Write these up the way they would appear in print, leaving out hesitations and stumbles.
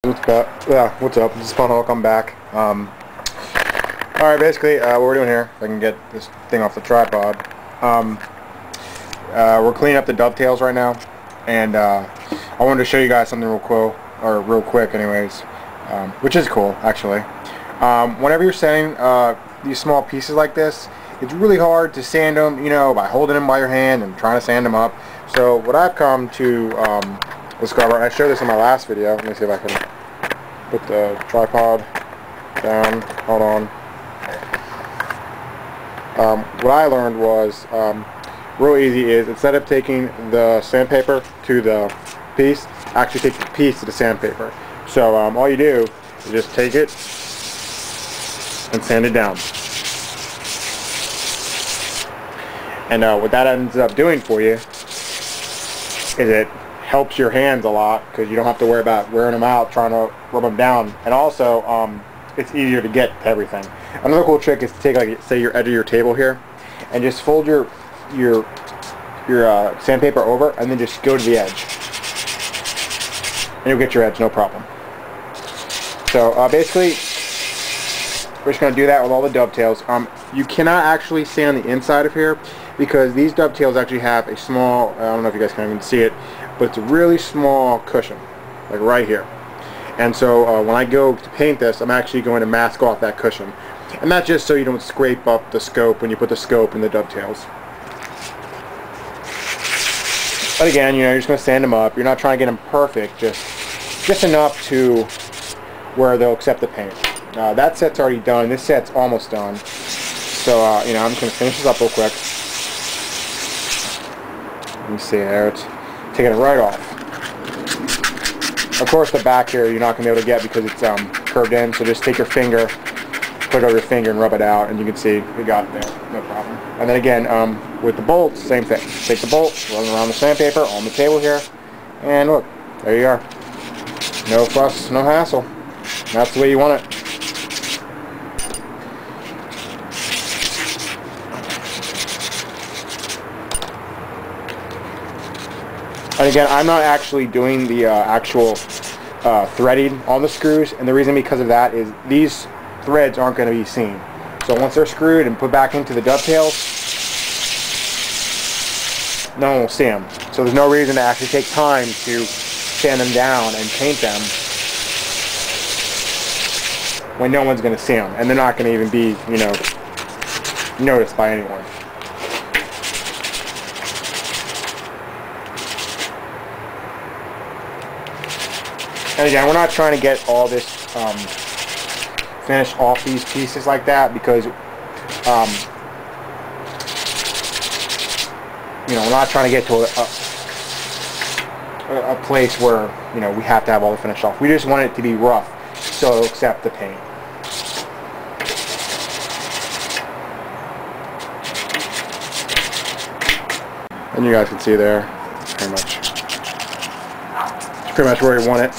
What's up? This is Fun Hulk. I'm back. Alright, basically, what we're doing here, if I can get this thing off the tripod, we're cleaning up the dovetails right now, and I wanted to show you guys something real cool, or real quick anyways, which is cool, actually. Whenever you're sanding these small pieces like this, it's really hard to sand them, you know, by holding them by your hand and trying to sand them up. So what I've come to discover, and I showed this in my last video, let me see if I can put the tripod down, hold on. What I learned was, real easy is, instead of taking the sandpaper to the piece, actually take the piece to the sandpaper. So all you do is just take it and sand it down. And what that ends up doing for you is it helps your hands a lot, because you don't have to worry about wearing them out trying to rub them down, and also it's easier to get to everything. Another cool trick is to take, like, say, your edge of your table here and just fold your sandpaper over and then just go to the edge, and you'll get your edge no problem. So basically we're just going to do that with all the dovetails. You cannot actually sand the inside of here, because these dovetails actually have a small, I don't know if you guys can even see it, but it's a really small cushion, like right here. And so when I go to paint this, I'm actually going to mask off that cushion. And that's just so you don't scrape up the scope when you put the scope in the dovetails. But again, you know, you're just going to sand them up. You're not trying to get them perfect, just enough to where they'll accept the paint. That set's already done. This set's almost done. So, you know, I'm just going to finish this up real quick. Let me see there. It's taking it right off. Of course, the back here you're not going to be able to get because it's curved in. So just take your finger, put it over your finger, and rub it out, and you can see you got it there. No problem. And then again, with the bolts, same thing. Take the bolt, run around the sandpaper on the table here, and look, there you are. No fuss, no hassle. That's the way you want it. And again, I'm not actually doing the actual threading on the screws, and the reason because of that is these threads aren't going to be seen. So once they're screwed and put back into the dovetails, no one will see them. So there's no reason to actually take time to sand them down and paint them when no one's going to see them, and they're not going to even be, you know, noticed by anyone. And again, we're not trying to get all this finish off these pieces like that, because you know, we're not trying to get to a place where, you know, we have to have all the finish off. We just want it to be rough so it'll accept the paint. And you guys can see there, it's pretty much where you want it.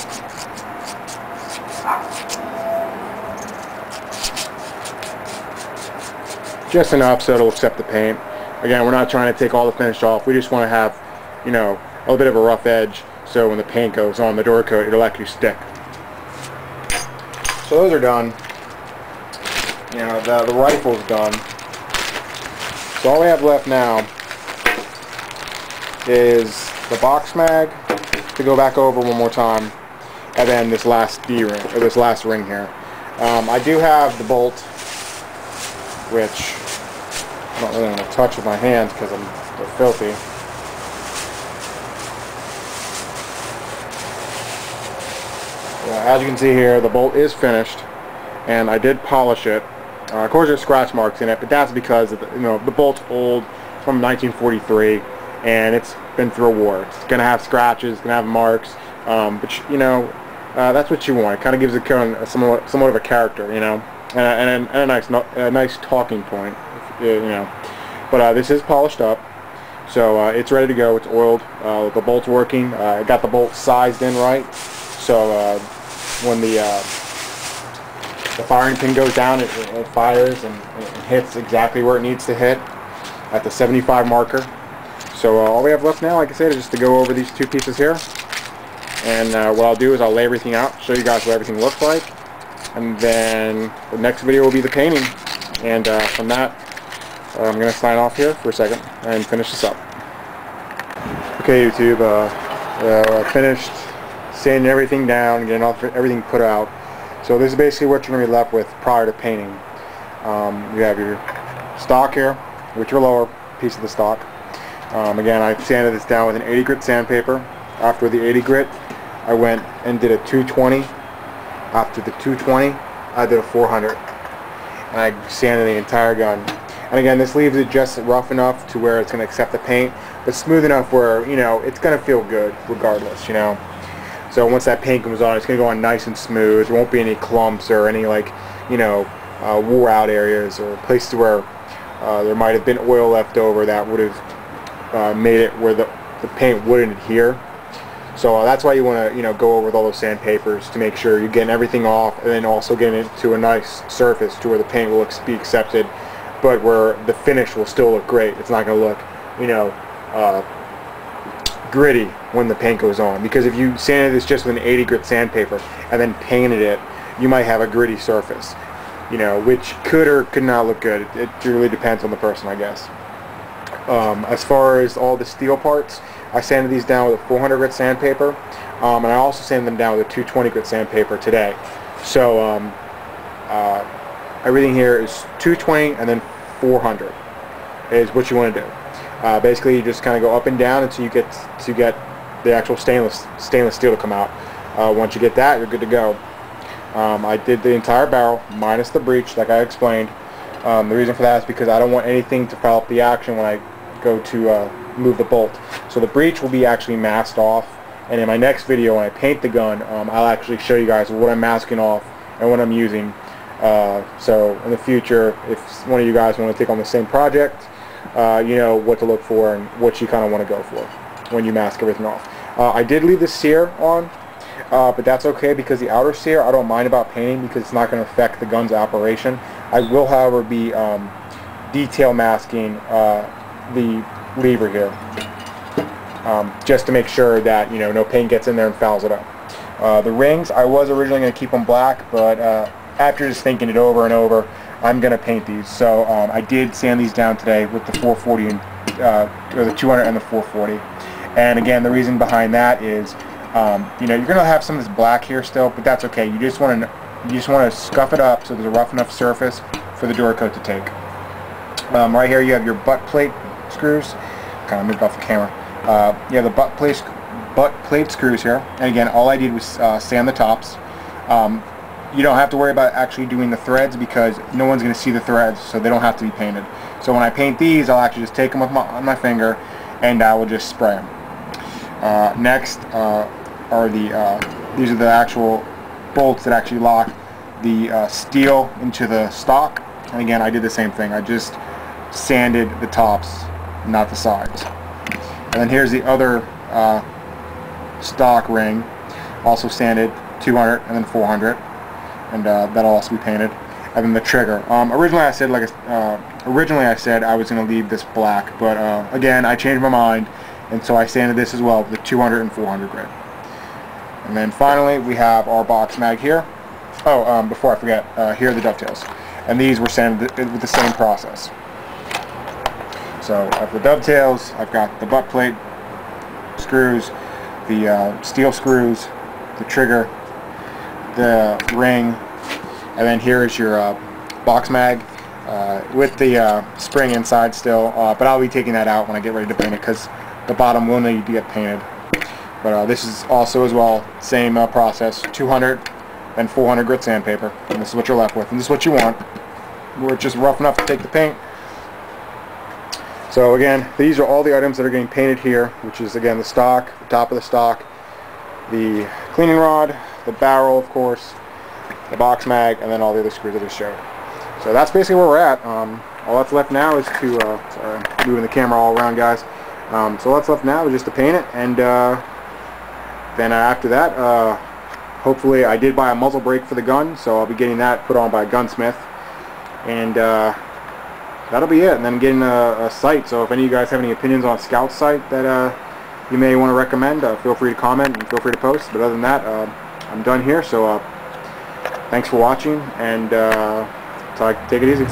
Just enough so it'll accept the paint. Again, we're not trying to take all the finish off. We just want to have, you know, a little bit of a rough edge, so when the paint goes on the Duracoat, it'll actually stick. So those are done. You know, the rifle's done. So all we have left now is the box mag to go back over one more time, and then this last D-ring, or this last ring here. I do have the bolt, which I don't really want to touch with my hands because they're filthy. As you can see here, the bolt is finished, and I did polish it. Of course, there's scratch marks in it, but that's because of the, you know, the bolt's old, from 1943, and it's been through a war. It's going to have scratches, it's going to have marks, but you know, that's what you want. It kind of gives it somewhat of a character, you know, and a nice talking point. You know, but this is polished up, so it's ready to go. It's oiled. The bolt's working. I got the bolt sized in right, so when the firing pin goes down, it fires and hits exactly where it needs to hit at the 75 marker. So all we have left now, like I said, is just to go over these two pieces here, And what I'll do is I'll lay everything out, show you guys what everything looks like, and then the next video will be the painting. And from that, I'm going to sign off here for a second and finish this up. Okay, YouTube, I finished sanding everything down, getting everything put out. So this is basically what you're going to be left with prior to painting. You have your stock here, with your lower piece of the stock. Again, I sanded this down with an 80 grit sandpaper. After the 80 grit, I went and did a 220. After the 220, I did a 400. And I sanded the entire gun. And again, this leaves it just rough enough to where it's going to accept the paint, but smooth enough where, you know, it's going to feel good regardless, you know. So once that paint comes on, it's going to go on nice and smooth. There won't be any clumps or any, like, you know, wore out areas or places where there might have been oil left over that would have made it where the paint wouldn't adhere. So that's why you want to, you know, go over with all those sandpapers to make sure you're getting everything off, and then also getting it to a nice surface to where the paint will be accepted, but where the finish will still look great. It's not going to look, you know, gritty when the paint goes on. Because if you sanded this just with an 80 grit sandpaper and then painted it, you might have a gritty surface, you know, which could or could not look good. It really depends on the person, I guess. As far as all the steel parts, I sanded these down with a 400 grit sandpaper, and I also sanded them down with a 220 grit sandpaper today. So everything here is 220 and then 400 is what you want to do. Basically, you just kind of go up and down until you get the actual stainless steel to come out. Once you get that, you're good to go. I did the entire barrel minus the breech, like I explained. The reason for that is because I don't want anything to foul up the action when I go to move the bolt. So the breech will be actually masked off, and in my next video when I paint the gun, I'll actually show you guys what I'm masking off and what I'm using. So in the future, if one of you guys want to take on the same project, you know what to look for and what you kind of want to go for when you mask everything off. I did leave the sear on, but that's okay because the outer sear I don't mind about painting because it's not going to affect the gun's operation. I will, however, be detail masking the lever here, just to make sure that, you know, no paint gets in there and fouls it up. The rings, I was originally going to keep them black, but after just thinking it over and over, I'm going to paint these. So I did sand these down today with the 440 and or the 200 and the 440. And again, the reason behind that is, you know, you're going to have some of this black here still, but that's okay. You just want to scuff it up so there's a rough enough surface for the Duracoat to take. Right here you have your butt plate screws. Kind of moved off the camera. You have the butt plate screws here. And again, all I did was sand the tops. You don't have to worry about actually doing the threads because no one's going to see the threads, so they don't have to be painted. So when I paint these, I'll actually just take them on my finger and I will just spray them. Next are these are the actual bolts that actually lock the steel into the stock. And again, I did the same thing. I just sanded the tops, not the sides. And then here's the other stock ring, also sanded 200 and then 400, and that'll also be painted. And then the trigger. Originally I said I was going to leave this black, but again I changed my mind, and so I sanded this as well with the 200 and 400 grit. And then finally we have our box mag here. Oh, before I forget, here are the dovetails, and these were sanded with the same process. So I have the dovetails, I've got the butt plate screws, the steel screws, the trigger, the ring, and then here is your box mag with the spring inside still, but I'll be taking that out when I get ready to paint it because the bottom will need to get painted. But this is also as well, same process, 200 and 400 grit sandpaper, and this is what you're left with, and this is what you want, where it's just rough enough to take the paint. So again, these are all the items that are getting painted here, which is again the stock, the top of the stock, the cleaning rod, the barrel of course, the box mag, and then all the other screws that I showed. So that's basically where we're at. All that's left now is to, sorry, I'm moving the camera all around guys. So all that's left now is just to paint it, and then after that, hopefully I did buy a muzzle brake for the gun, so I'll be getting that put on by a gunsmith, and that'll be it. And then getting a sight. So if any of you guys have any opinions on Scout sight that you may want to recommend, feel free to comment and feel free to post. But other than that, I'm done here. So thanks for watching, and take it easy.